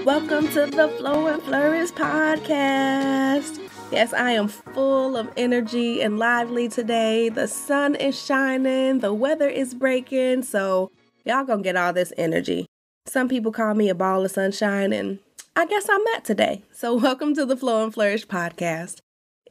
Welcome to the Flow and Flourish Podcast. Yes, I am full of energy and lively today. The sun is shining, the weather is breaking, so y'all gonna get all this energy. Some people call me a ball of sunshine, and I guess I'm that today. So welcome to the Flow and Flourish Podcast.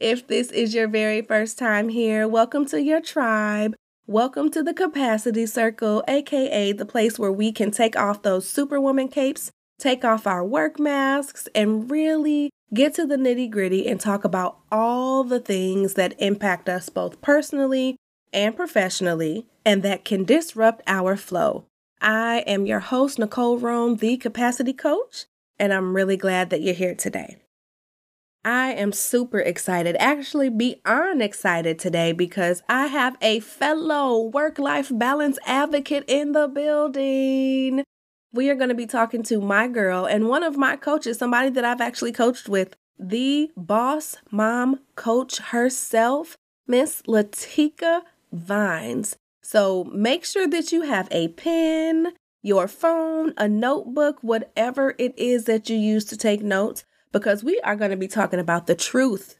If this is your very first time here, welcome to your tribe. Welcome to the Capacity Circle, aka the place where we can take off those superwoman capes, take off our work masks, and really get to the nitty-gritty and talk about all the things that impact us both personally and professionally, and that can disrupt our flow. I am your host, Nicole Rome, the Capacity Coach, and I'm really glad that you're here today. I am super excited, actually beyond excited today, because I have a fellow work-life balance advocate in the building. We are going to be talking to my girl and one of my coaches, somebody that I've actually coached with, the boss mom coach herself, Miss Latika Vines. So make sure that you have a pen, your phone, a notebook, whatever it is that you use to take notes, because we are going to be talking about the truth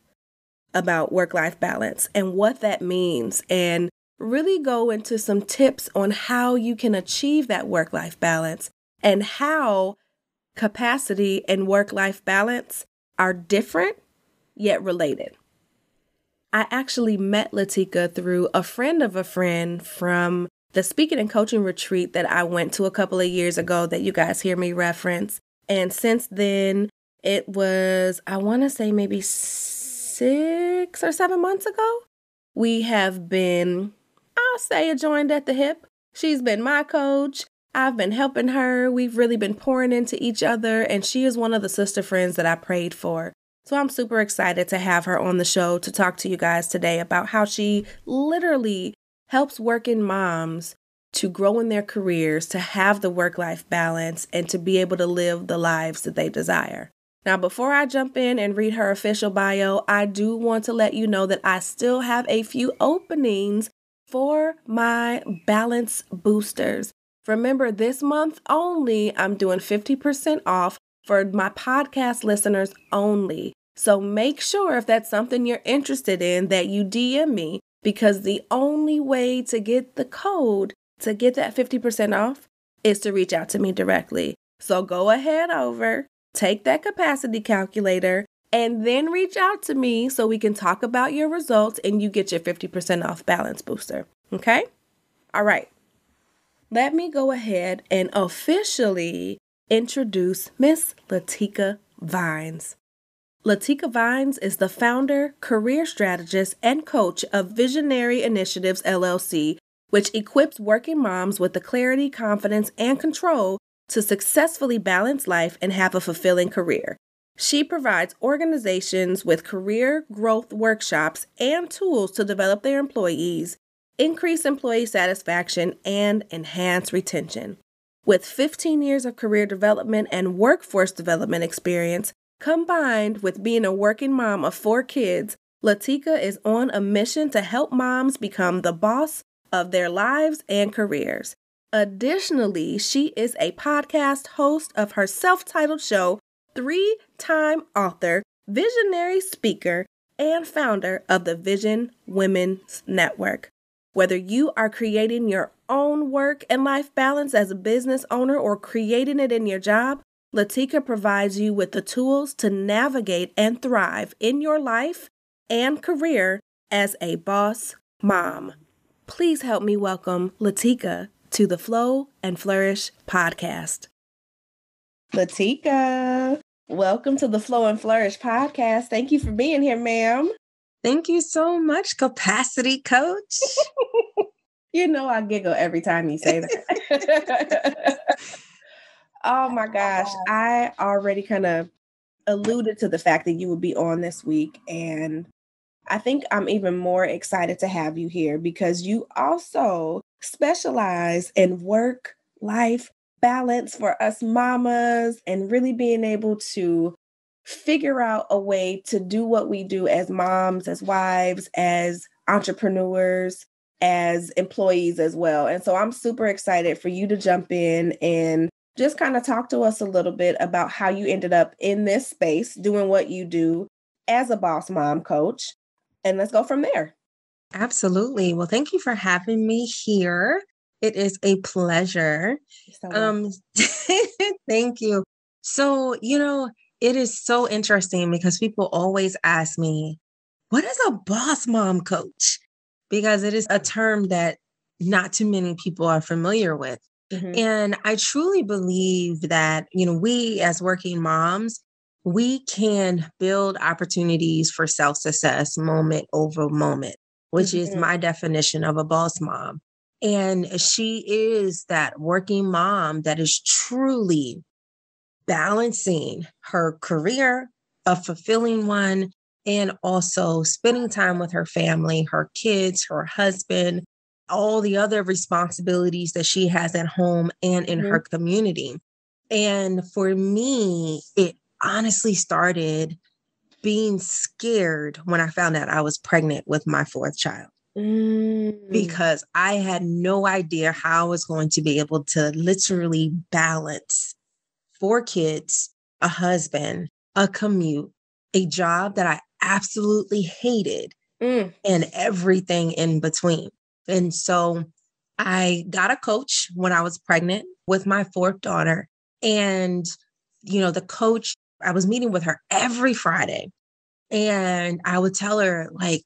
about work-life balance and what that means, and really go into some tips on how you can achieve that work-life balance and how capacity and work-life balance are different yet related. I actually met Latika through a friend of a friend from the speaking and coaching retreat that I went to a couple of years ago that you guys hear me reference. And since then, it was, I want to say maybe 6 or 7 months ago, we have been, I'll say, joined at the hip. She's been my coach. I've been helping her. We've really been pouring into each other, and she is one of the sister friends that I prayed for. So I'm super excited to have her on the show to talk to you guys today about how she literally helps working moms to grow in their careers, to have the work-life balance, and to be able to live the lives that they desire. Now, before I jump in and read her official bio, I do want to let you know that I still have a few openings for my balance boosters. Remember, this month only, I'm doing 50% off for my podcast listeners only. So make sure, if that's something you're interested in, that you DM me, because the only way to get the code to get that 50% off is to reach out to me directly. So go ahead over, take that capacity calculator, and then reach out to me so we can talk about your results and you get your 50% off balance booster. Okay? All right. Let me go ahead and officially introduce Miss Latika Vines. Latika Vines is the founder, career strategist, and coach of Visionary Initiatives, LLC, which equips working moms with the clarity, confidence, and control to successfully balance life and have a fulfilling career. She provides organizations with career growth workshops and tools to develop their employees, increase employee satisfaction, and enhance retention. With 15 years of career development and workforce development experience, combined with being a working mom of 4 kids, Latika is on a mission to help moms become the boss of their lives and careers. Additionally, she is a podcast host of her self-titled show, 3-time author, visionary speaker, and founder of the Vision Women's Network. Whether you are creating your own work and life balance as a business owner or creating it in your job, Latika provides you with the tools to navigate and thrive in your life and career as a boss mom. Please help me welcome Latika to the Flow and Flourish Podcast. Latika, welcome to the Flow and Flourish Podcast. Thank you for being here, ma'am. Thank you so much, Capacity Coach. You know I giggle every time you say that. Oh my gosh, I already kind of alluded to the fact that you would be on this week, and I think I'm even more excited to have you here because you also specialize in work-life balance for us mamas and really being able to figure out a way to do what we do as moms, as wives, as entrepreneurs, as employees as well. And so I'm super excited for you to jump in and just kind of talk to us a little bit about how you ended up in this space doing what you do as a boss mom coach. And let's go from there. Absolutely. Well, thank you for having me here. It is a pleasure. Thank you. So, it is so interesting because people always ask me, what is a boss mom coach? Because it is a term that not too many people are familiar with. Mm-hmm. And I truly believe that, we as working moms, we can build opportunities for self-success moment over moment, which is my definition of a boss mom. And she is that working mom that is truly balancing her career, a fulfilling one, and also spending time with her family, her kids, her husband, all the other responsibilities that she has at home and in her community. And for me, it honestly started being scared when I found out I was pregnant with my fourth child. Because I had no idea how I was going to be able to literally balance 4 kids, a husband, a commute, a job that I absolutely hated, and everything in between. And so I got a coach when I was pregnant with my fourth daughter. And, the coach, I was meeting with her every Friday. And I would tell her, like,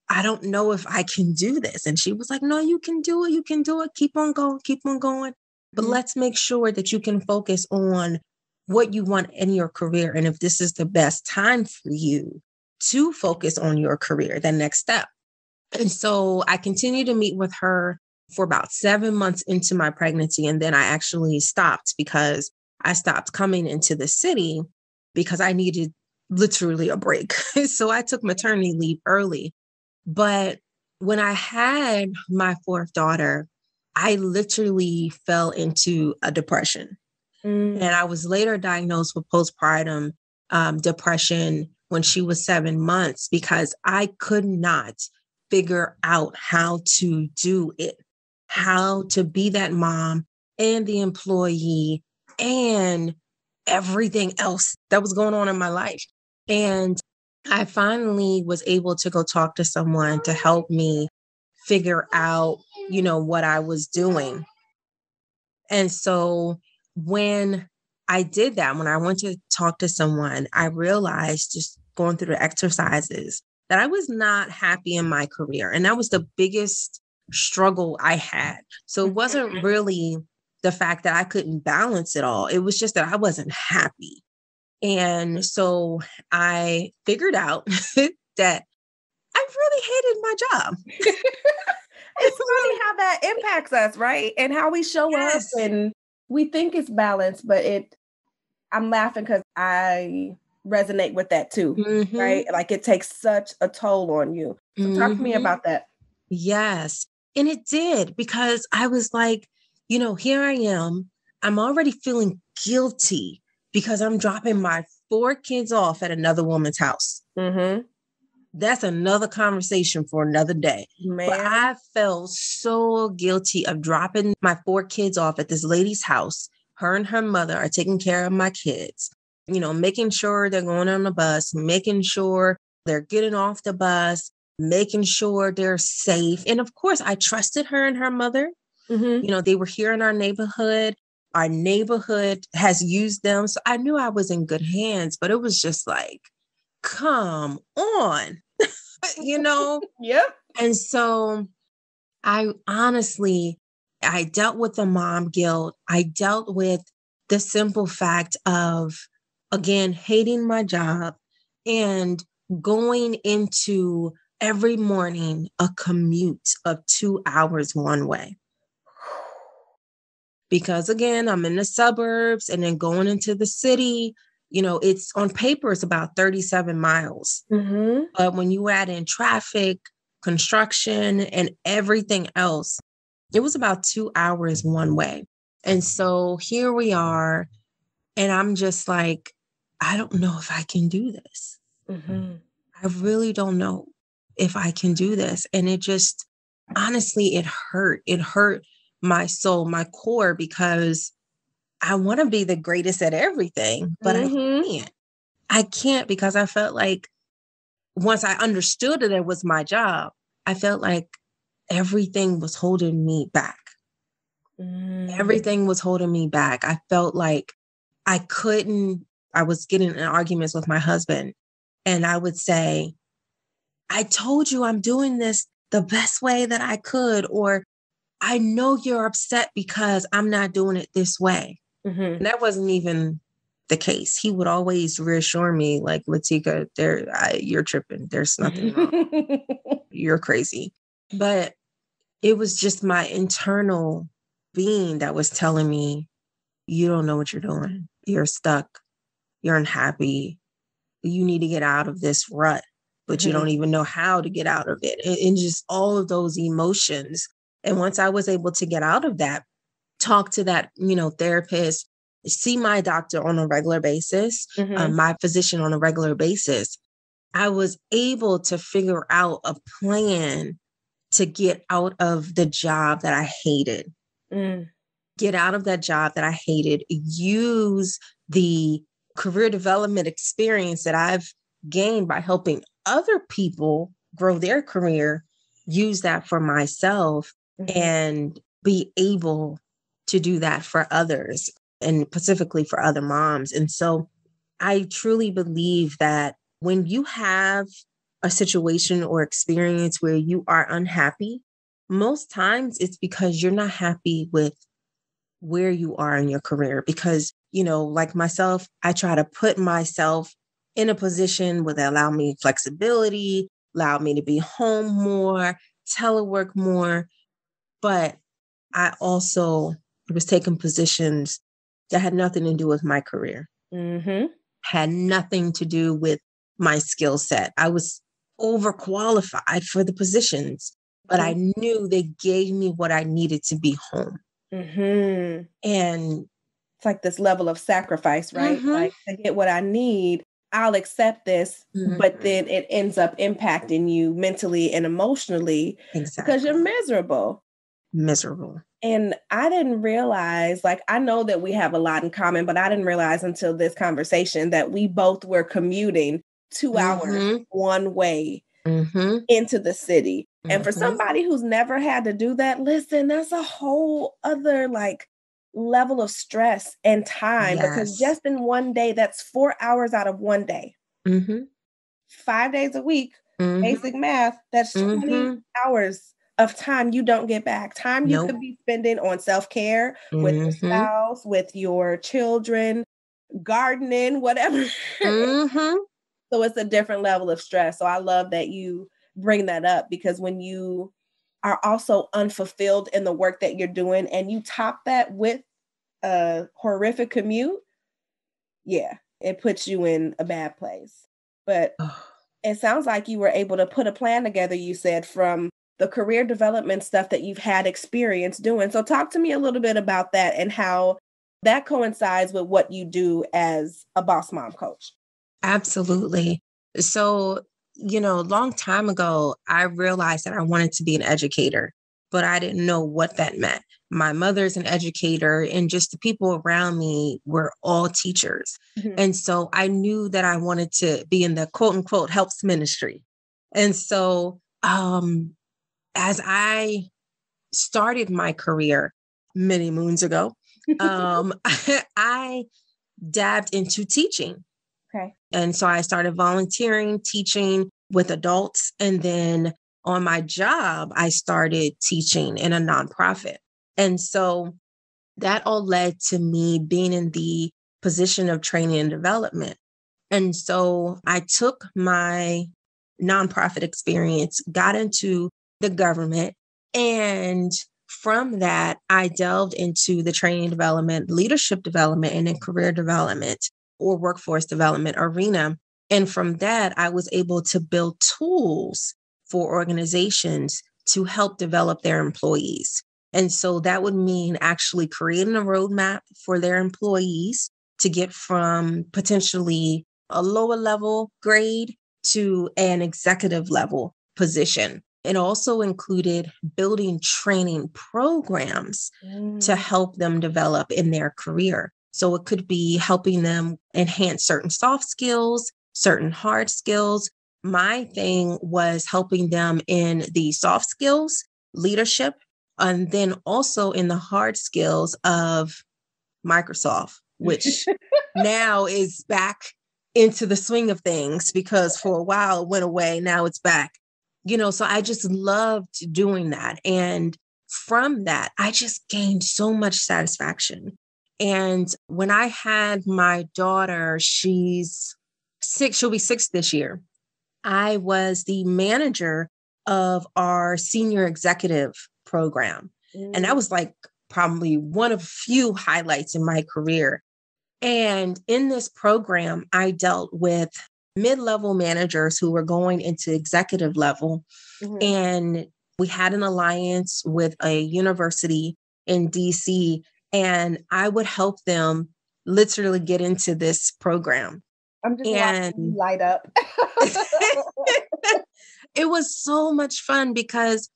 I don't know if I can do this. And she was like, no, you can do it. You can do it. Keep on going. Keep on going. But let's make sure that you can focus on what you want in your career. And if this is the best time for you to focus on your career, the next step. And so I continued to meet with her for about 7 months into my pregnancy. And then I actually stopped because I stopped coming into the city because I needed literally a break. So I took maternity leave early. But when I had my fourth daughter, I literally fell into a depression. And I was later diagnosed with postpartum depression when she was 7 months because I could not figure out how to do it, how to be that mom and the employee and everything else that was going on in my life. And I finally was able to go talk to someone to help me figure out, what I was doing. And so when I did that, when I went to talk to someone, I realized just going through the exercises that I was not happy in my career. And that was the biggest struggle I had. So it wasn't really the fact that I couldn't balance it all. It was just that I wasn't happy. And so I figured out that I really hated my job. It's funny how that impacts us, right? And how we show up and we think it's balanced, but I'm laughing because I resonate with that too, right? Like it takes such a toll on you. So talk to me about that. Yes. And it did, because I was like, here I am. I'm already feeling guilty because I'm dropping my 4 kids off at another woman's house. That's another conversation for another day. But I felt so guilty of dropping my 4 kids off at this lady's house. Her and her mother are taking care of my kids, making sure they're going on the bus, making sure they're getting off the bus, making sure they're safe. And of course, I trusted her and her mother. They were here in our neighborhood. Our neighborhood has used them. So I knew I was in good hands, but it was just like, come on, Yep. And so I dealt with the mom guilt. I dealt with the simple fact of, again, hating my job and going into every morning a commute of 2 hours one way. Because again, I'm in the suburbs and then going into the city, it's on paper, it's about 37 miles. But when you add in traffic, construction, and everything else, it was about 2 hours one way. And so here we are. And I'm just like, I don't know if I can do this. I really don't know if I can do this. And it just, honestly, it hurt. It hurt my soul, my core, because I want to be the greatest at everything, but I can't. I can't because I felt like once I understood that it was my job, I felt like everything was holding me back. Everything was holding me back. I felt like I was getting in arguments with my husband, and I would say, I told you I'm doing this the best way that I could, or I know you're upset because I'm not doing it this way. And that wasn't even the case. He would always reassure me, like, Latika, you're tripping. There's nothing wrong. You're crazy. But it was just my internal being that was telling me, you don't know what you're doing. You're stuck. You're unhappy. You need to get out of this rut, but you don't even know how to get out of it. And just all of those emotions. And once I was able to get out of that, talk to that, therapist, see my doctor on a regular basis, my physician on a regular basis, I was able to figure out a plan to get out of the job that I hated. Get out of that job that I hated, use the career development experience that I've gained by helping other people grow their career, use that for myself and be able to do that for others and specifically for other moms. And so I truly believe that when you have a situation or experience where you are unhappy, most times it's because you're not happy with where you are in your career. Because, like myself, I try to put myself in a position where they allow me flexibility, allow me to be home more, telework more. But I also was taking positions that had nothing to do with my career, had nothing to do with my skill set. I was overqualified for the positions, but I knew they gave me what I needed to be home. And it's like this level of sacrifice, right? Like, to get what I need, I'll accept this, but then it ends up impacting you mentally and emotionally because you're miserable. And I didn't realize, like, I know that we have a lot in common, but I didn't realize until this conversation that we both were commuting 2 hours one way into the city. And for somebody who's never had to do that, listen, that's a whole other level of stress and time, because just in one day, that's 4 hours out of one day. 5 days a week, basic math, that's 20 hours of time you don't get back. Time you could be spending on self-care with your spouse, with your children, gardening, whatever. So it's a different level of stress. So I love that you bring that up, because when you are also unfulfilled in the work that you're doing and you top that with a horrific commute, it puts you in a bad place. But it sounds like you were able to put a plan together, you said, from the career development stuff that you've had experience doing. So talk to me a little bit about that and how that coincides with what you do as a boss mom coach. Absolutely. So, a long time ago, I realized that I wanted to be an educator, but I didn't know what that meant. My mother's an educator, and just the people around me were all teachers. And so I knew that I wanted to be in the quote unquote helps ministry. And so as I started my career many moons ago, I dabbed into teaching. Okay. And so I started volunteering, teaching with adults. And then on my job, I started teaching in a nonprofit. And so that all led to me being in the position of training and development. And so I took my nonprofit experience, got into the government, and from that, I delved into the training development, leadership development, and then career development or workforce development arena. And from that, I was able to build tools for organizations to help develop their employees. And so that would mean actually creating a roadmap for their employees to get from potentially a lower level grade to an executive level position. It also included building training programs to help them develop in their career. So it could be helping them enhance certain soft skills, certain hard skills. My thing was helping them in the soft skills, leadership, and then also in the hard skills of Microsoft, which now is back into the swing of things because for a while it went away. Now it's back. So I just loved doing that. And from that, I just gained so much satisfaction. And when I had my daughter, she's 6, she'll be 6 this year. I was the manager of our senior executive program. And that was like probably one of few highlights in my career. And in this program, I dealt with mid-level managers who were going into executive level. And we had an alliance with a university in DC, and I would help them literally get into this program. I'm just watching you light up. It was so much fun because,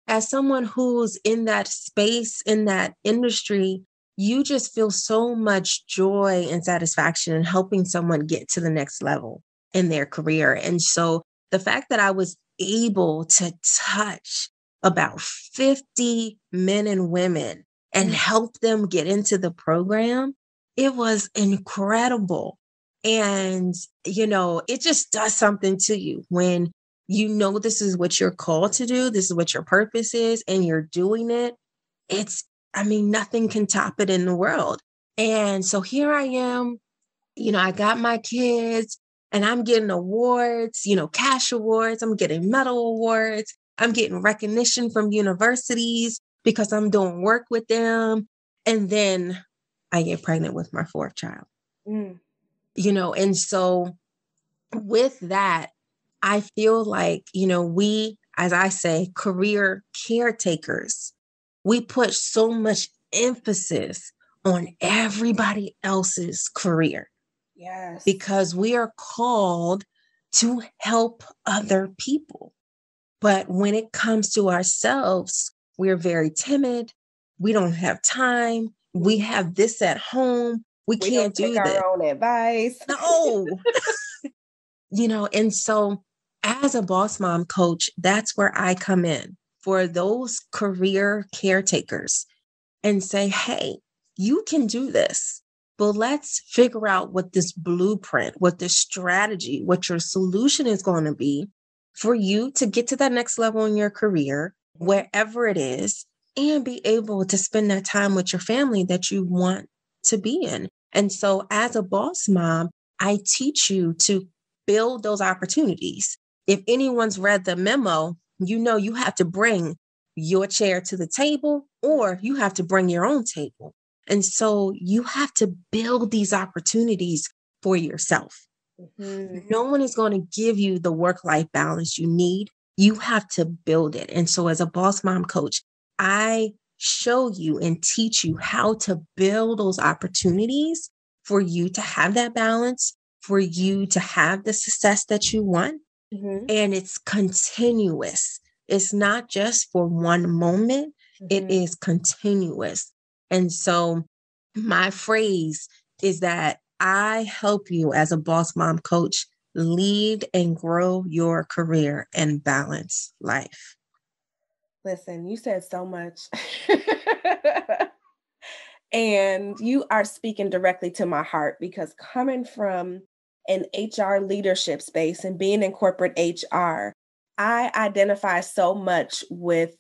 as someone who's in that space, in that industry, you just feel so much joy and satisfaction in helping someone get to the next level in their career. And so the fact that I was able to touch about 50 men and women and help them get into the program, it was incredible. And, it just does something to you when this is what you're called to do, this is what your purpose is, and you're doing it. Nothing can top it in the world. And so here I am, I got my kids and I'm getting awards, cash awards, I'm getting medal awards, I'm getting recognition from universities because I'm doing work with them. And then I get pregnant with my 4th child, and so with that, I feel like, we, as I say, career caretakers, we put so much emphasis on everybody else's career. Yes. Because we are called to help other people. But when it comes to ourselves, we're very timid. We don't have time. We have this at home. We can't do this. Our own advice. No. And so as a boss mom coach, that's where I come in for those career caretakers and say, hey, you can do this, but let's figure out what this blueprint, what this strategy, what your solution is going to be for you to get to that next level in your career, wherever it is, and be able to spend that time with your family that you want to be in. And so as a boss mom, I teach you to build those opportunities. If anyone's read the memo, you have to bring your chair to the table or you have to bring your own table. And so you have to build these opportunities for yourself. No one is going to give you the work-life balance you need. You have to build it. And so as a boss mom coach, I show you and teach you how to build those opportunities for you to have that balance, for you to have the success that you want. And it's continuous. It's not just for one moment. It is continuous. And so my phrase is that I help you as a boss mom coach lead and grow your career and balance life. Listen, you said so much. And you are speaking directly to my heart because coming from an HR leadership space and being in corporate HR, I identify so much with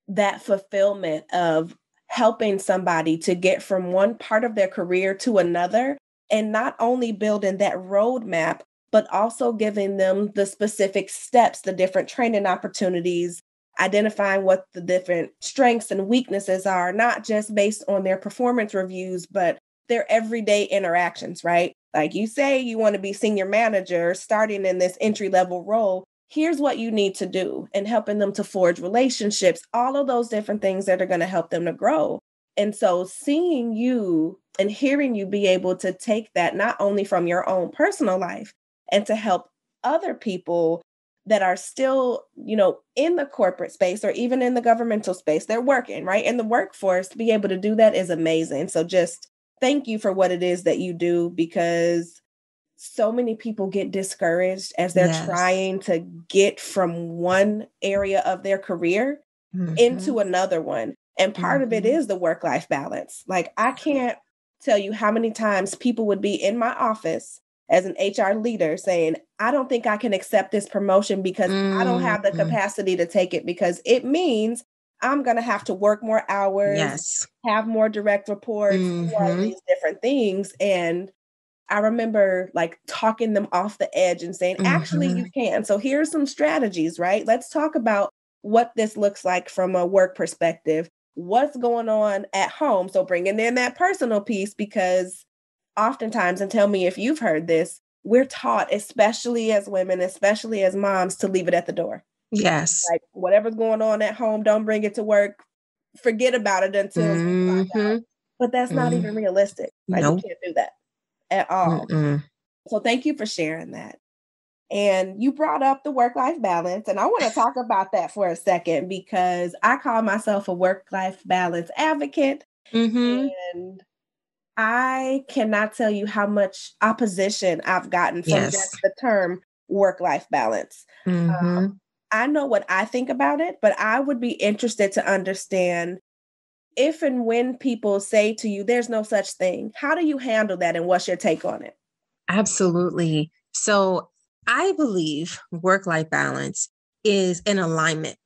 that fulfillment of helping somebody to get from one part of their career to another, and not only building that roadmap, but also giving them the specific steps, the different training opportunities, identifying what the different strengths and weaknesses are, not just based on their performance reviews, but their everyday interactions, right? Like you say, you want to be senior manager starting in this entry-level role. Here's what you need to do, and helping them to forge relationships, all of those different things that are going to help them to grow. And so seeing you and hearing you be able to take that not only from your own personal life and to help other people that are still, in the corporate space or even in the governmental space, they're working, right? In the workforce, to be able to do that is amazing. So just thank you for what it is that you do, because so many people get discouraged as they're trying to get from one area of their career into another one. And part of it is the work-life balance. Like, I can't tell you how many times people would be in my office as an HR leader saying, I don't think I can accept this promotion because I don't have the capacity to take it, because it means I'm going to have to work more hours, have more direct reports, do all these different things. And I remember like talking them off the edge and saying, actually, you can. So here's some strategies, right? Let's talk about what this looks like from a work perspective. What's going on at home? So bringing in that personal piece, because oftentimes, and tell me if you've heard this, we're taught, especially as women, especially as moms, to leave it at the door. Yes. Like, whatever's going on at home, don't bring it to work. Forget about it until you find out. But that's not even realistic. Like, you can't do that at all. So thank you for sharing that. And you brought up the work-life balance, and I want to talk about that for a second, because I call myself a work-life balance advocate. And I cannot tell you how much opposition I've gotten from just the term work-life balance. I know what I think about it, but I would be interested to understand if and when people say to you, there's no such thing, how do you handle that, and what's your take on it? Absolutely. So I believe work-life balance is an alignment.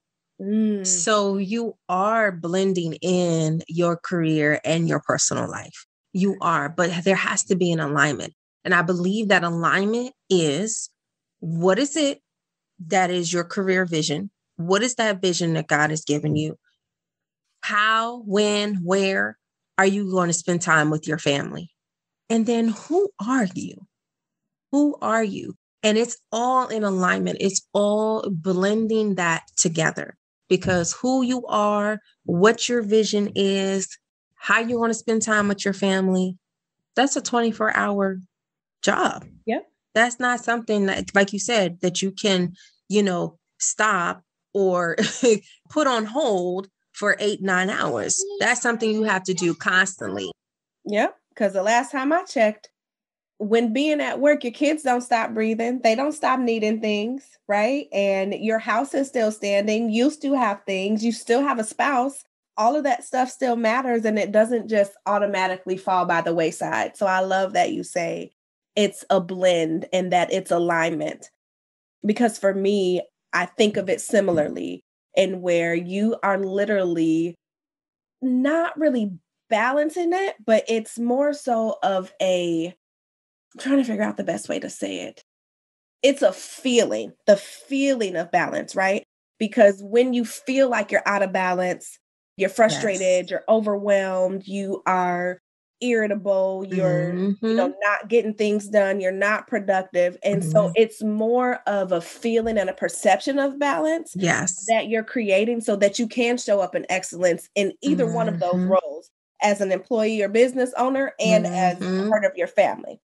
So you are blending in your career and your personal life. You are, but there has to be an alignment. And I believe that alignment is, what is it that is your career vision? What is that vision that God has given you? How, when, where are you going to spend time with your family? And then who are you? Who are you? And it's all in alignment. It's all blending that together, because who you are, what your vision is, how you want to spend time with your family, that's a 24-hour job. Yep. That's not something that, like you said, that you can, stop or put on hold for 8-9 hours. That's something you have to do constantly. Yep. Because the last time I checked, when being at work, your kids don't stop breathing. They don't stop needing things, right? And your house is still standing. You still have things. You still have a spouse. All of that stuff still matters, and it doesn't just automatically fall by the wayside. So I love that you say it's a blend and that it's alignment. Because for me, I think of it similarly, in where you are literally not really balancing it, but it's more so of I'm trying to figure out the best way to say it. It's a feeling, the feeling of balance, right? Because when you feel like you're out of balance, you're frustrated, you're overwhelmed, you are irritable, you're not getting things done, you're not productive. And so it's more of a feeling and a perception of balance that you're creating, so that you can show up in excellence in either one of those roles, as an employee or business owner, and as part of your family.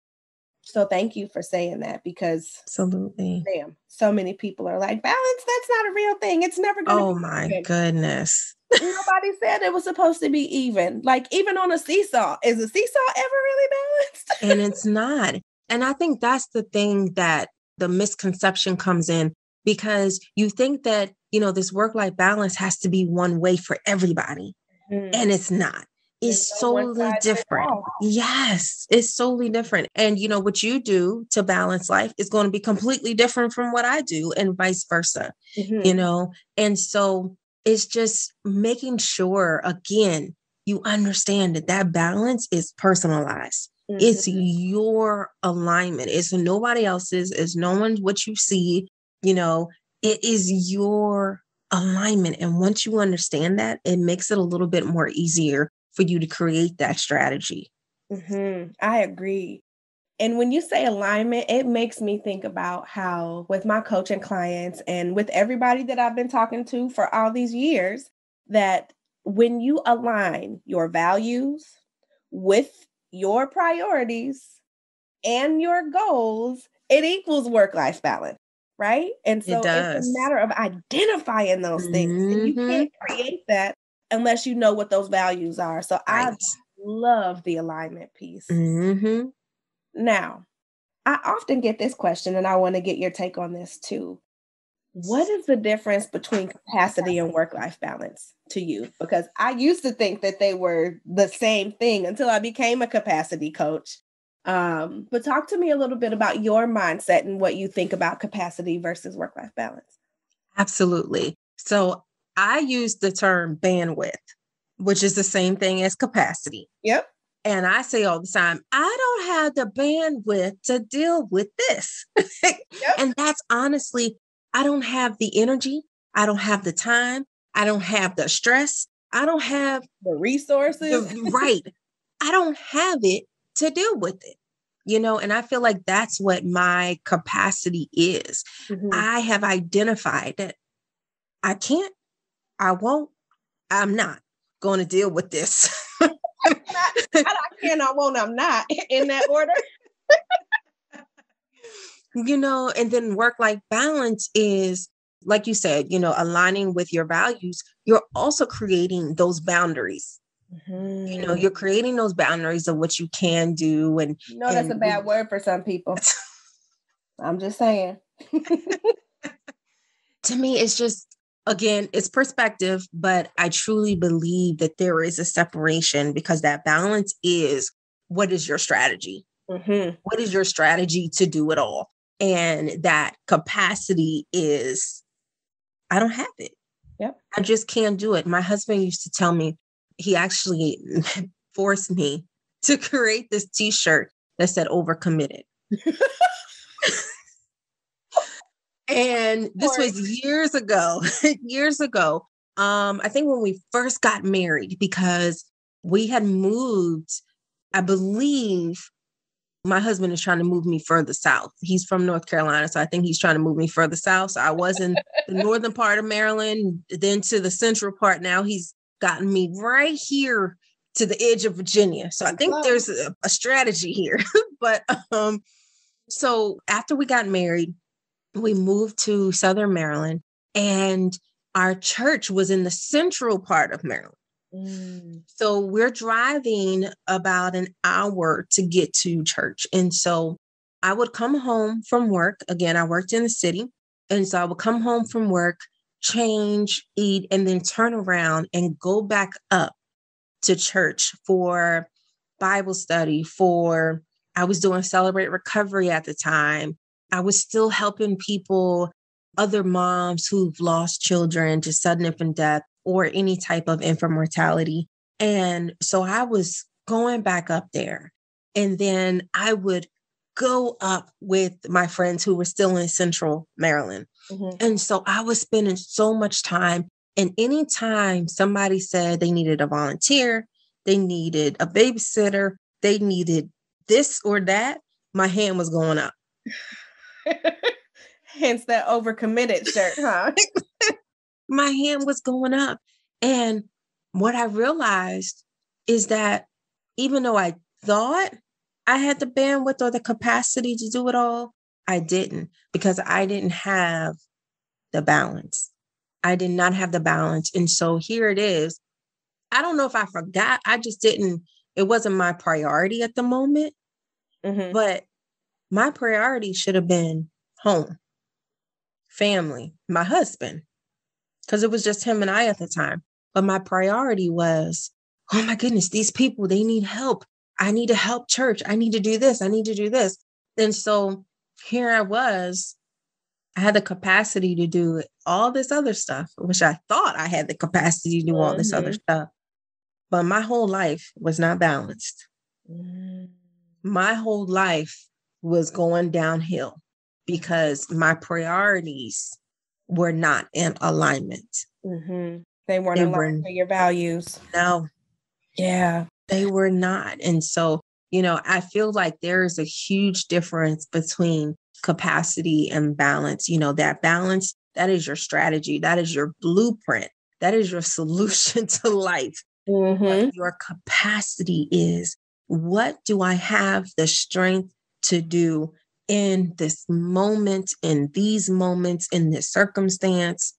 So thank you for saying that, because absolutely, damn, so many people are like, balance, that's not a real thing. It's never going to be. Oh my goodness. Nobody said it was supposed to be even. Like, even on a seesaw, is a seesaw ever really balanced? And it's not. And I think that's the thing that the misconception comes in, because you think that, this work-life balance has to be one way for everybody. And it's not. It's solely different. Yes, it's solely different. And what you do to balance life is going to be completely different from what I do, and vice versa. And so it's just making sure, again, you understand that balance is personalized. It's your alignment. It's nobody else's. It's no one what you see. It is your alignment. And once you understand that, it makes it a little bit more easier for you to create that strategy. I agree. And when you say alignment, it makes me think about how, with my coaching clients and with everybody that I've been talking to for all these years, that when you align your values with your priorities and your goals, it equals work-life balance. right? And It so it's a does. matter of identifying those things. And you Mm-hmm. can't create that unless you know what those values are. So I Right. love the alignment piece. Mm-hmm. Now, I often get this question, and I want to get your take on this too. What is the difference between capacity and work-life balance to you? Because I used to think that they were the same thing until I became a capacity coach. But talk to me a little bit about your mindset and what you think about capacity versus work-life balance. Absolutely. So I use the term bandwidth, which is the same thing as capacity. Yep. And I say all the time, I don't have the bandwidth to deal with this. Yep. And that's honestly, I don't have the energy. I don't have the time. I don't have the stress. I don't have The resources. right. I don't have it to deal with it. And I feel like that's what my capacity is. Mhm. I have identified that I can't, I won't, I'm not going to deal with this. I can, I won't, I'm not in that order. And then work-life balance is, like you said, aligning with your values. You're also creating those boundaries. Mm-hmm. You're creating those boundaries of what you can do. And That's a bad word for some people. I'm just saying. To me, it's just, again, it's perspective, but I truly believe that there is a separation because that balance is, what is your strategy? Mm-hmm. What is your strategy to do it all? And that capacity is, I don't have it. Yep. I just can't do it. My husband used to tell me, he actually forced me to create this t-shirt that said overcommitted. And this was years ago, I think when we first got married, because we had moved, I believe my husband is trying to move me further south. He's from North Carolina, so I think he's trying to move me further south. So I was in the northern part of Maryland, then to the central part. Now he's gotten me right here to the edge of Virginia. So I think there's a strategy here. But so after we got married, we moved to Southern Maryland, and our church was in the central part of Maryland. So we're driving about an hour to get to church. And so I would come home from work. Again, I worked in the city. And so I would come home from work, change, eat, and then turn around and go back up to church for Bible study, I was doing Celebrate Recovery at the time. I was still helping people, other moms who've lost children to sudden infant death or any type of infant mortality. And so I was going back up there. And then I would go up with my friends who were still in Central Maryland. Mm-hmm. And so I was spending so much time. And anytime somebody said they needed a volunteer, they needed a babysitter, they needed this or that, my hand was going up. Hence that overcommitted shirt, huh? My hand was going up. And what I realized is that even though I thought I had the bandwidth or the capacity to do it all, I didn't, because I didn't have the balance. I did not have the balance. And so here it is. I don't know if I forgot. I just didn't, it wasn't my priority at the moment. Mm-hmm. But my priority should have been home, family, my husband, because it was just him and I at the time. But my priority was, oh my goodness, these people, they need help. I need to help church. I need to do this. I need to do this. And so here I was, I had the capacity to do all this other stuff, which I thought I had the capacity to do all this other stuff. But my whole life was not balanced. My whole life was going downhill because my priorities were not in alignment. Mm-hmm. They weren't aligned with your values. No. Yeah. They were not. And so, I feel like there is a huge difference between capacity and balance. That balance, that is your strategy. That is your blueprint. That is your solution to life. Mm-hmm. What your capacity is, what do I have the strength to do in this moment, in these moments, in this circumstance.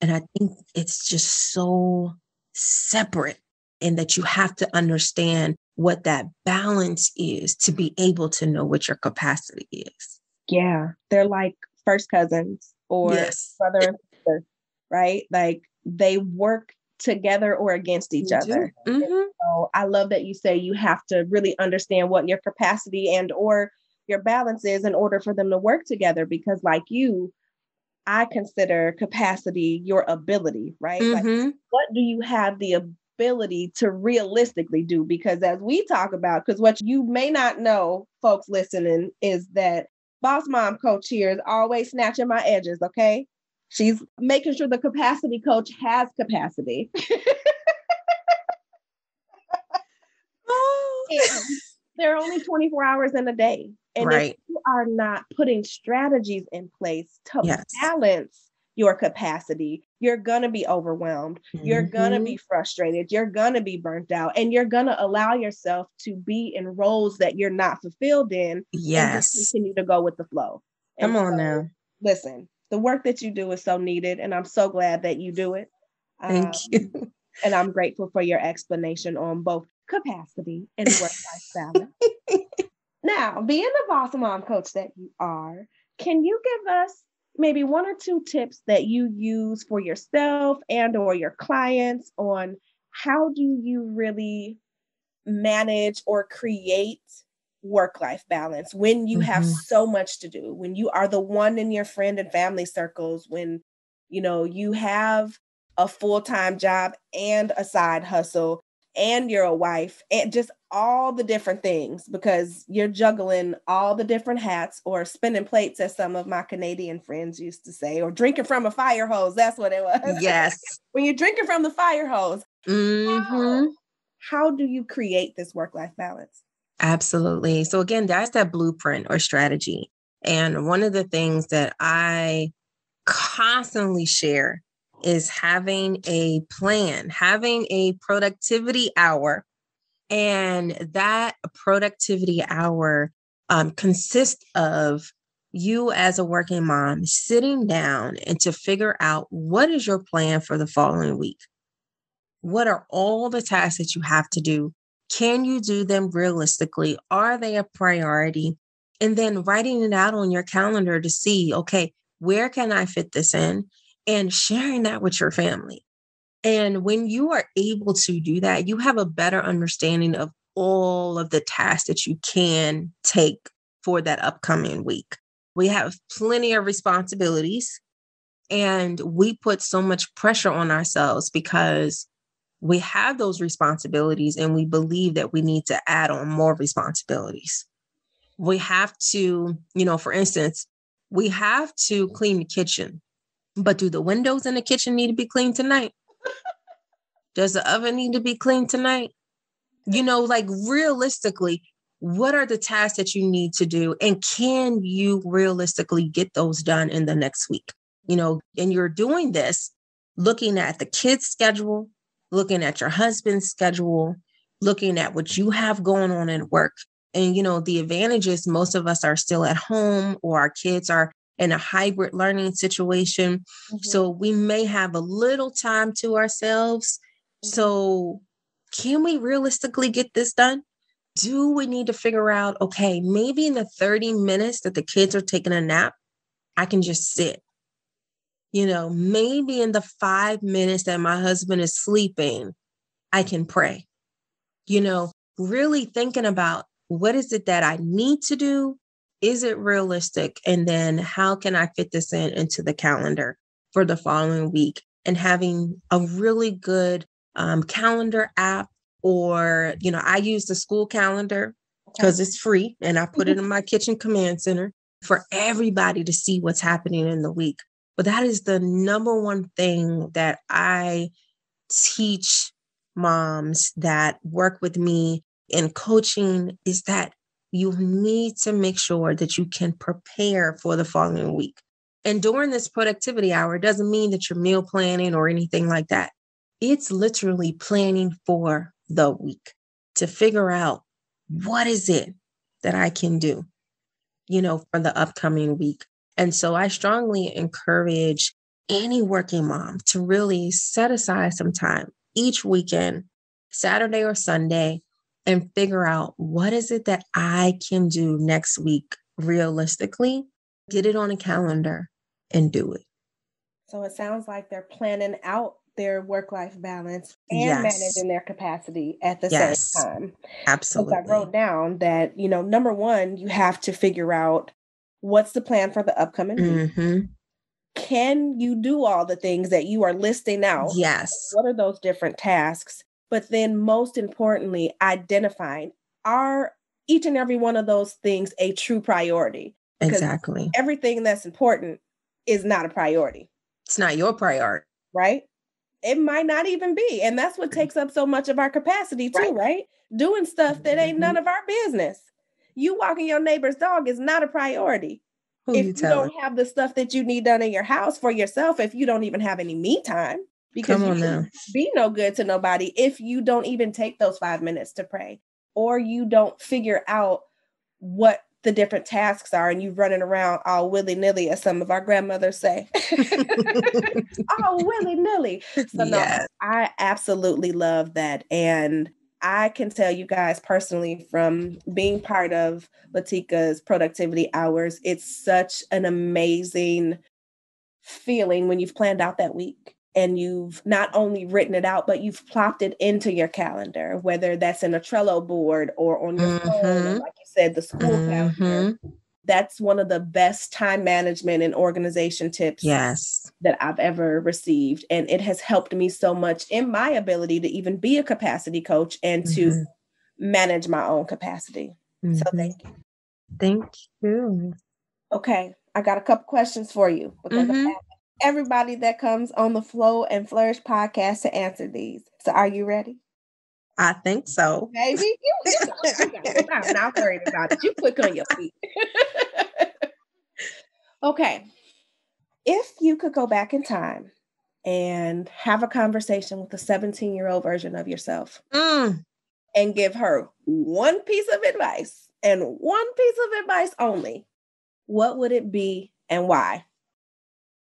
And I think it's just so separate, and that you have to understand what that balance is to be able to know what your capacity is. Yeah. They're like first cousins or Yes. brother and sister, right? Like they work together or against each You other. do. Mm-hmm. So I love that you say you have to really understand what your capacity and or your balance is in order for them to work together. Because like you, I consider capacity your ability, right? Like Mm-hmm. what do you have the ability to realistically do? Because as we talk about, because what you may not know, folks listening, is that boss mom coach here is always snatching my edges, okay? She's making sure the capacity coach has capacity. And there are only 24 hours in a day. And if Right. you are not putting strategies in place to Yes. balance your capacity, you're going to be overwhelmed. You're going to be frustrated. You're going to be burnt out. And you're going to allow yourself to be in roles that you're not fulfilled in and just Yes. continue to go with the flow. And Come on so, now. listen, the work that you do is so needed. And I'm so glad that you do it. Thank you. And I'm grateful for your explanation on both capacity and work-life balance. Now, being the boss mom coach that you are, can you give us maybe one or two tips that you use for yourself and or your clients on how do you really manage or create work-life balance when you have so much to do, when you are the one in your friend and family circles, when you have a full-time job and a side hustle and you're a wife and just all the different things, because you're juggling all the different hats or spinning plates, as some of my Canadian friends used to say, or drinking from a fire hose. That's what it was. Yes. When you're drinking from the fire hose, Mm-hmm. how do you create this work-life balance? Absolutely. So again, that's that blueprint or strategy. And one of the things that I constantly share is having a plan, having a productivity hour. And that productivity hour consists of you as a working mom sitting down and to figure out what is your plan for the following week. What are all the tasks that you have to do? Can you do them realistically? Are they a priority? And then writing it out on your calendar to see, okay, where can I fit this in? And sharing that with your family. And when you are able to do that, you have a better understanding of all of the tasks that you can take for that upcoming week. We have plenty of responsibilities, and we put so much pressure on ourselves because we have those responsibilities and we believe that we need to add on more responsibilities. We have to, for instance, we have to clean the kitchen, but do the windows in the kitchen need to be cleaned tonight? Does the oven need to be cleaned tonight? Like realistically, what are the tasks that you need to do? And can you realistically get those done in the next week? And you're doing this looking at the kids' schedule, looking at your husband's schedule, looking at what you have going on at work. And, the advantage is most of us are still at home, or our kids are in a hybrid learning situation. So we may have a little time to ourselves. So can we realistically get this done? Do we need to figure out, okay, maybe in the 30 minutes that the kids are taking a nap, I can just sit. Maybe in the 5 minutes that my husband is sleeping, I can pray. Really thinking about what is it that I need to do? Is it realistic? And then how can I fit this into the calendar for the following week? And having a really good calendar app, or, I use the school calendar because it's free, and I put it in my kitchen command center for everybody to see what's happening in the week. But that is the number one thing that I teach moms that work with me in coaching, is that you need to make sure that you can prepare for the following week. And during this productivity hour, it doesn't mean that you're meal planning or anything like that. It's literally planning for the week to figure out, what is it that I can do? for the upcoming week. And so I strongly encourage any working mom to really set aside some time each weekend, Saturday or Sunday, and figure out what is it that I can do next week realistically, get it on a calendar and do it. So it sounds like they're planning out their work-life balance and Yes. managing their capacity at the same Yes, time. absolutely. Because I wrote down that, number one, you have to figure out what's the plan for the upcoming week. Mm-hmm. Can you do all the things that you are listing out? Yes. What are those different tasks? But then most importantly, identifying, are each and every one of those things a true priority? Because Exactly. everything that's important is not a priority. It's not your priority. Right? It might not even be. And that's what takes up so much of our capacity too, right? Doing stuff that ain't none of our business. You walking your neighbor's dog is not a priority. If you don't have the stuff that you need done in your house for yourself, if you don't even have any me time, because you can be no good to nobody if you don't even take those 5 minutes to pray, or you don't figure out what the different tasks are and you running around all willy-nilly, as some of our grandmothers say. All willy-nilly. So no, I absolutely love that. And I can tell you guys personally, from being part of Latika's productivity hours, it's such an amazing feeling when you've planned out that week and you've not only written it out, but you've plopped it into your calendar, whether that's in a Trello board or on your phone, or like you said, the school calendar. That's one of the best time management and organization tips that I've ever received. And it has helped me so much in my ability to even be a capacity coach and to manage my own capacity. So thank you. Thank you. Okay. I got a couple questions for you because I have everybody that comes on the Flow and Flourish podcast to answer these. So are you ready? I think so. Baby, you I'm not worried about it. You quick on your feet. Okay. If you could go back in time and have a conversation with a 17-year-old version of yourself and give her one piece of advice and one piece of advice only, what would it be and why?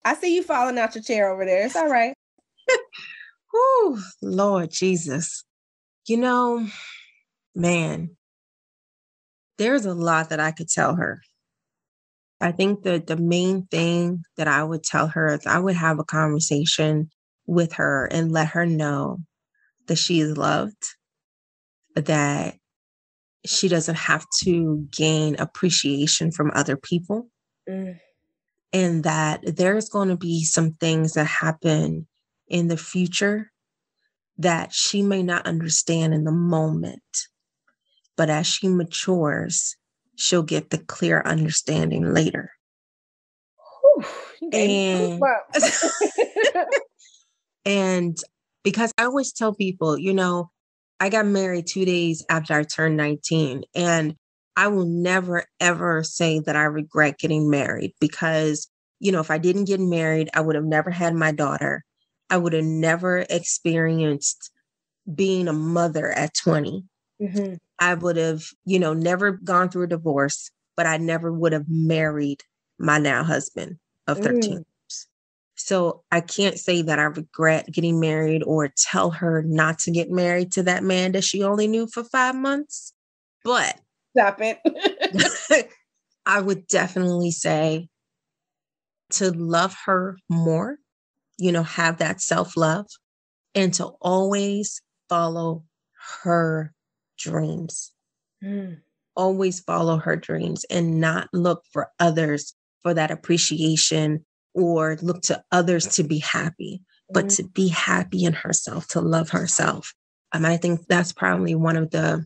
I see you falling out your chair over there. It's all right. Whew, Lord Jesus. Man, there's a lot that I could tell her. I think that the main thing that I would tell her is I would have a conversation with her and let her know that she is loved, that she doesn't have to gain appreciation from other people, and that there's going to be some things that happen in the future that she may not understand in the moment, but as she matures, she'll get the clear understanding later. And because I always tell people, I got married 2 days after I turned 19, and I will never, ever say that I regret getting married because, if I didn't get married, I would have never had my daughter. I would have never experienced being a mother at 20. I would have, never gone through a divorce, but I never would have married my now husband of 13 years. So I can't say that I regret getting married or tell her not to get married to that man that she only knew for 5 months. But stop it. I would definitely say to love her more, have that self-love, and to always follow her dreams. Always follow her dreams and not look for others for that appreciation or look to others to be happy, but to be happy in herself, to love herself. And I think that's probably one of the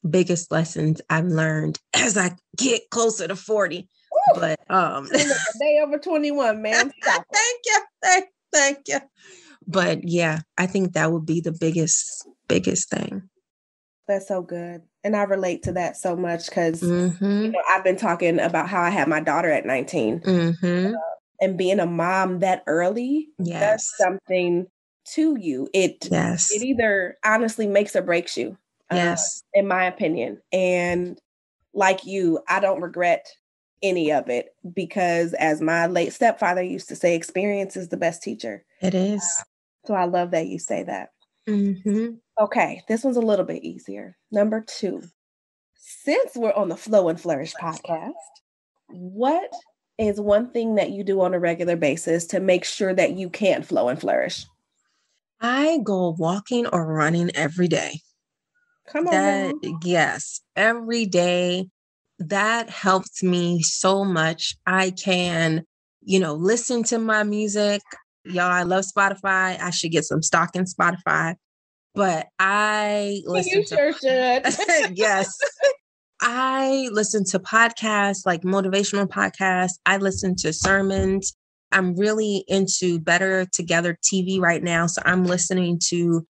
biggest lessons I've learned as I get closer to 40. Woo! But a day over 21, man. Stop it. Thank you. But yeah, I think that would be the biggest thing. That's so good. And I relate to that so much because, I've been talking about how I had my daughter at 19 and being a mom that early does something to you. It either honestly makes or breaks you, in my opinion. And like you, I don't regret any of it, because as my late stepfather used to say, experience is the best teacher. It is. So I love that you say that. Mm-hmm. Okay, this one's a little bit easier. Number 2, since we're on the Flow and Flourish podcast, what is one thing that you do on a regular basis to make sure that you can flow and flourish? I go walking or running every day. Come on. Yes, every day. That helps me so much. I can, listen to my music. Y'all, I love Spotify. I should get some stock in Spotify, but I listen You sure should. Yes. I listen to podcasts, like motivational podcasts. I listen to sermons. I'm really into Better Together TV right now. So I'm listening to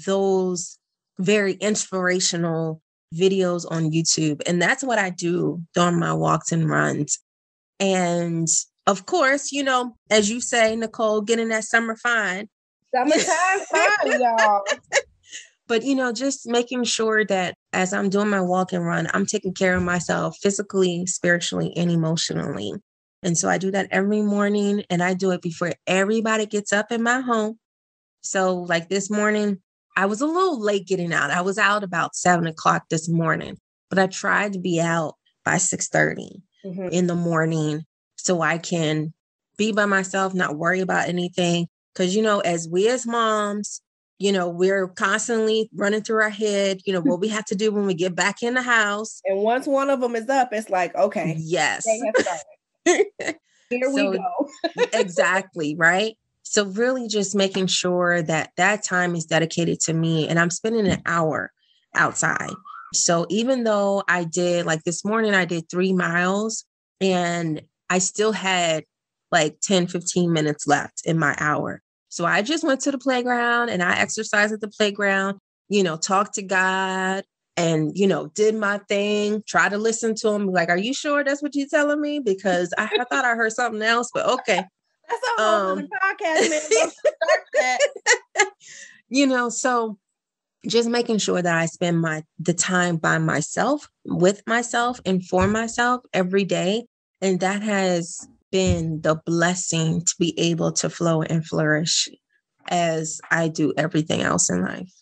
those very inspirational videos on YouTube. And that's what I do during my walks and runs. And of course, as you say, Nicole, getting that summer fine. Summertime fine, y'all. But, just making sure that as I'm doing my walk and run, I'm taking care of myself physically, spiritually, and emotionally. And so I do that every morning, and I do it before everybody gets up in my home. So like this morning, I was a little late getting out. I was out about 7:00 this morning, but I tried to be out by 6:30 in the morning so I can be by myself, not worry about anything. Because, as moms, we're constantly running through our head, what we have to do when we get back in the house. And once one of them is up, it's like, okay. Yes. They have started. Here we go. Exactly. Right. So really just making sure that that time is dedicated to me, and I'm spending an hour outside. So even though I did, like this morning, I did 3 miles and I still had like 10, 15 minutes left in my hour. So I just went to the playground and I exercised at the playground, talked to God and, did my thing, try to listen to him. Like, are you sure that's what you're telling me? Because I thought I heard something else, but okay. That's a whole other podcast, man. Don't start that. So just making sure that I spend the time by myself, with myself, and for myself every day. And that has been the blessing to be able to flow and flourish as I do everything else in life.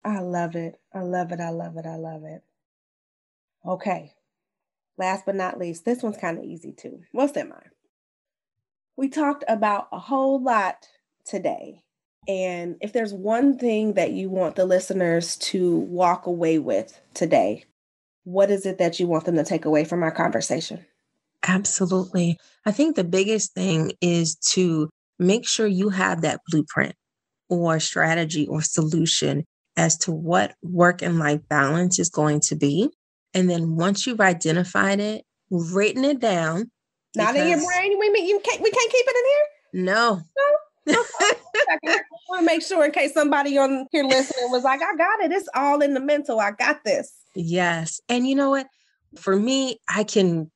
I love it. I love it. I love it. I love it. Okay. Last but not least, this one's kind of easy too. Well, semi. We talked about a whole lot today. And if there's one thing that you want the listeners to walk away with today, what is it that you want them to take away from our conversation? Absolutely. I think the biggest thing is to make sure you have that blueprint or strategy or solution as to what work and life balance is going to be. And then once you've identified it, written it down. Not in your brain? We can't keep it in here? No. I want to make sure in case somebody on here listening was like, I got it. It's all in the mental. I got this. Yes. And you know what? For me, I can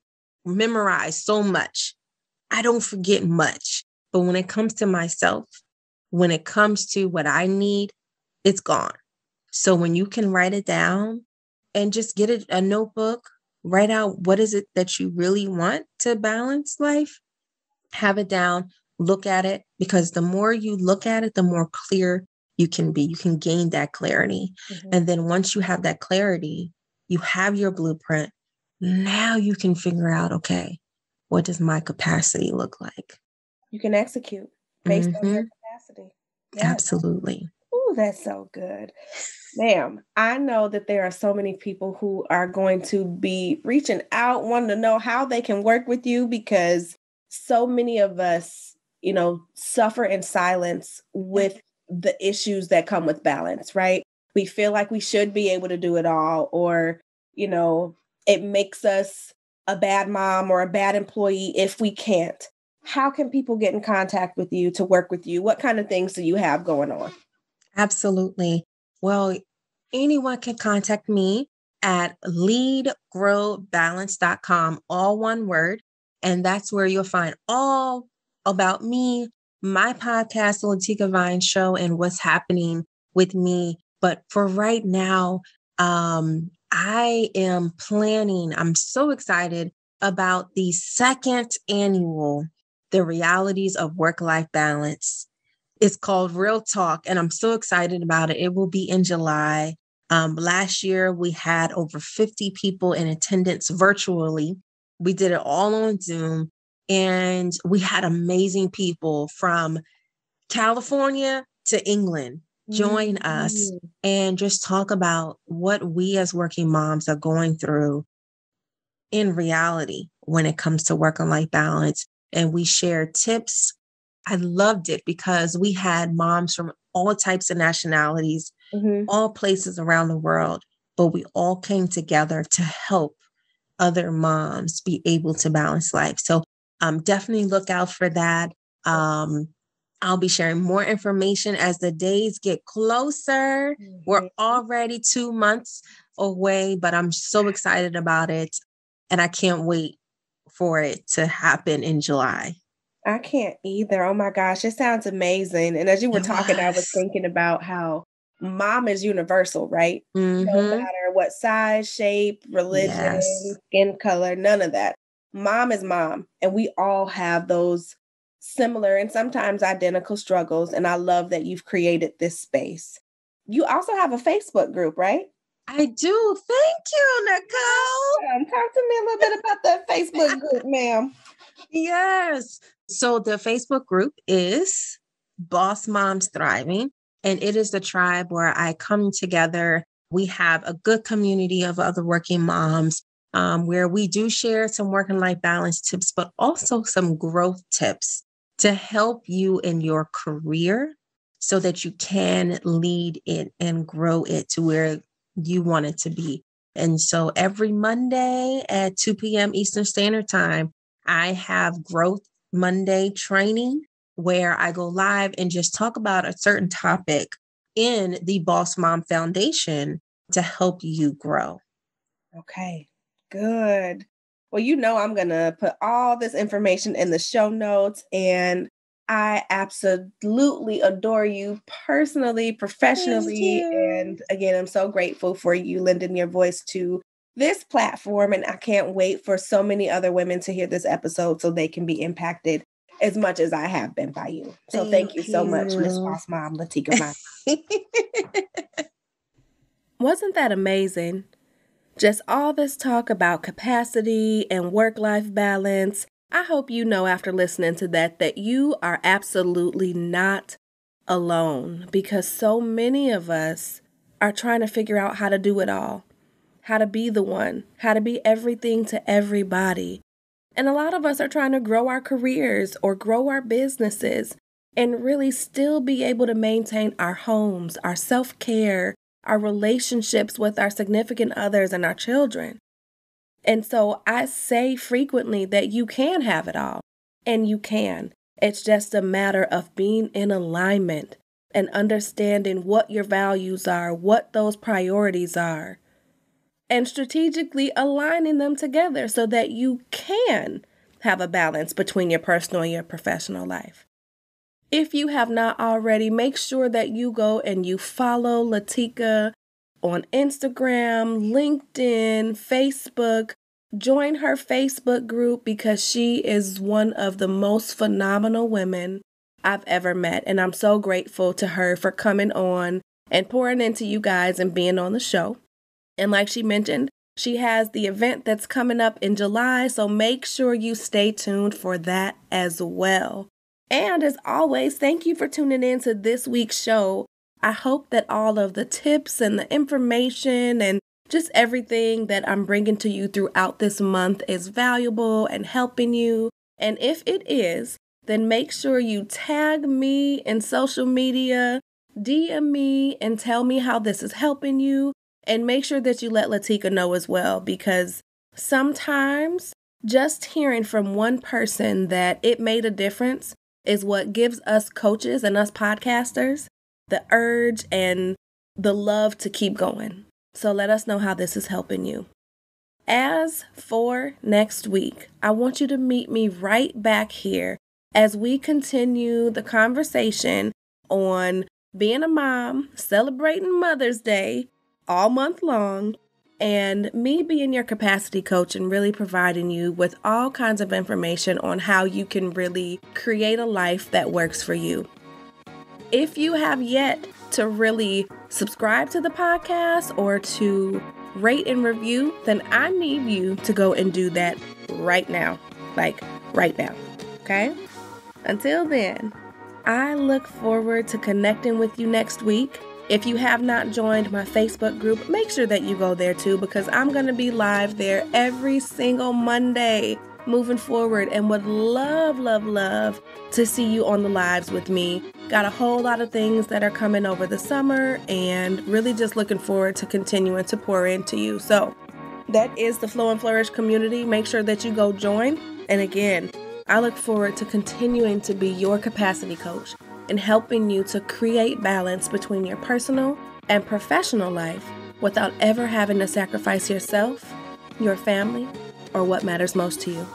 memorize so much. I don't forget much. But when it comes to myself, when it comes to what I need, it's gone. So when you can write it down and just get a notebook, write out what is it that you really want to balance life, have it down, look at it, because the more you look at it, the more clear you can be. You can gain that clarity. Mm-hmm. And then once you have that clarity, you have your blueprint. Now you can figure out, okay, what does my capacity look like? You can execute based on your capacity. Yes. Absolutely. Ooh, that's so good. Ma'am, I know that there are so many people who are going to be reaching out, wanting to know how they can work with you, because so many of us, suffer in silence with the issues that come with balance, right? We feel like we should be able to do it all, or, it makes us a bad mom or a bad employee if we can't. How can people get in contact with you to work with you? What kind of things do you have going on? Absolutely. Well, anyone can contact me at leadgrowbalance.com, all one word. And that's where you'll find all about me, my podcast, The Latika Vine Show, and what's happening with me. But for right now, I am planning, I'm so excited about the second annual The Realities of Work-Life Balance. It's called Real Talk, and I'm so excited about it. It will be in July. Last year, we had over 50 people in attendance virtually. We did it all on Zoom, and we had amazing people from California to England join us and just talk about what we as working moms are going through in reality when it comes to work and life balance. And we shared tips. I loved it because we had moms from all types of nationalities, all places around the world, but we all came together to help other moms be able to balance life. So definitely look out for that. I'll be sharing more information as the days get closer. We're already 2 months away, but I'm so excited about it. And I can't wait for it to happen in July. I can't either. Oh my gosh, it sounds amazing. And as you were talking, I was thinking about how mom is universal, right? No matter what size, shape, religion, skin color, none of that. Mom is mom. And we all have those similar and sometimes identical struggles. And I love that you've created this space. You also have a Facebook group, right? I do. Thank you, Nicole. Talk to me a little bit about that Facebook group, ma'am. Yes. So the Facebook group is Boss Moms Thriving, and it is the tribe where I come together. We have a good community of other working moms where we do share some work and life balance tips, but also some growth tips to help you in your career so that you can lead it and grow it to where you want it to be. And so every Monday at 2 p.m. Eastern Standard Time, I have Growth Monday training where I go live and just talk about a certain topic in the Boss Mom Foundation to help you grow. Okay, good. Well, you know, I'm going to put all this information in the show notes, and I absolutely adore you personally, professionally. And again, I'm so grateful for you lending your voice to this platform. And I can't wait for so many other women to hear this episode so they can be impacted as much as I have been by you. So thank you so much, Miss Boss Mom Latika. Wasn't that amazing? Just all this talk about capacity and work-life balance. I hope you know after listening to that you are absolutely not alone, because so many of us are trying to figure out how to do it all, how to be the one, how to be everything to everybody. And a lot of us are trying to grow our careers or grow our businesses and really still be able to maintain our homes, our self-care, our relationships with our significant others and our children. And so I say frequently that you can have it all, and you can. It's just a matter of being in alignment and understanding what your values are, what those priorities are, and strategically aligning them together so that you can have a balance between your personal and your professional life. If you have not already, make sure that you go and you follow Latika on Instagram, LinkedIn, Facebook. Join her Facebook group because she is one of the most phenomenal women I've ever met. And I'm so grateful to her for coming on and pouring into you guys and being on the show. And like she mentioned, she has the event that's coming up in July, so make sure you stay tuned for that as well. And as always, thank you for tuning in to this week's show. I hope that all of the tips and the information and just everything that I'm bringing to you throughout this month is valuable and helping you. And if it is, then make sure you tag me in social media, DM me, and tell me how this is helping you. And make sure that you let Latika know as well, because sometimes just hearing from one person that it made a difference is what gives us coaches and us podcasters the urge and the love to keep going. So let us know how this is helping you. As for next week, I want you to meet me right back here as we continue the conversation on being a mom, celebrating Mother's Day all month long, and me being your capacity coach and really providing you with all kinds of information on how you can really create a life that works for you. If you have yet to really subscribe to the podcast or to rate and review, then I need you to go and do that right now. Like right now. Okay? Until then, I look forward to connecting with you next week. If you have not joined my Facebook group, make sure that you go there too, because I'm going to be live there every single Monday moving forward and would love to see you on the lives with me. Got a whole lot of things that are coming over the summer and really just looking forward to continuing to pour into you. So that is the Flow and Flourish community. Make sure that you go join. And again, I look forward to continuing to be your capacity coach and helping you to create balance between your personal and professional life without ever having to sacrifice yourself, your family, or what matters most to you.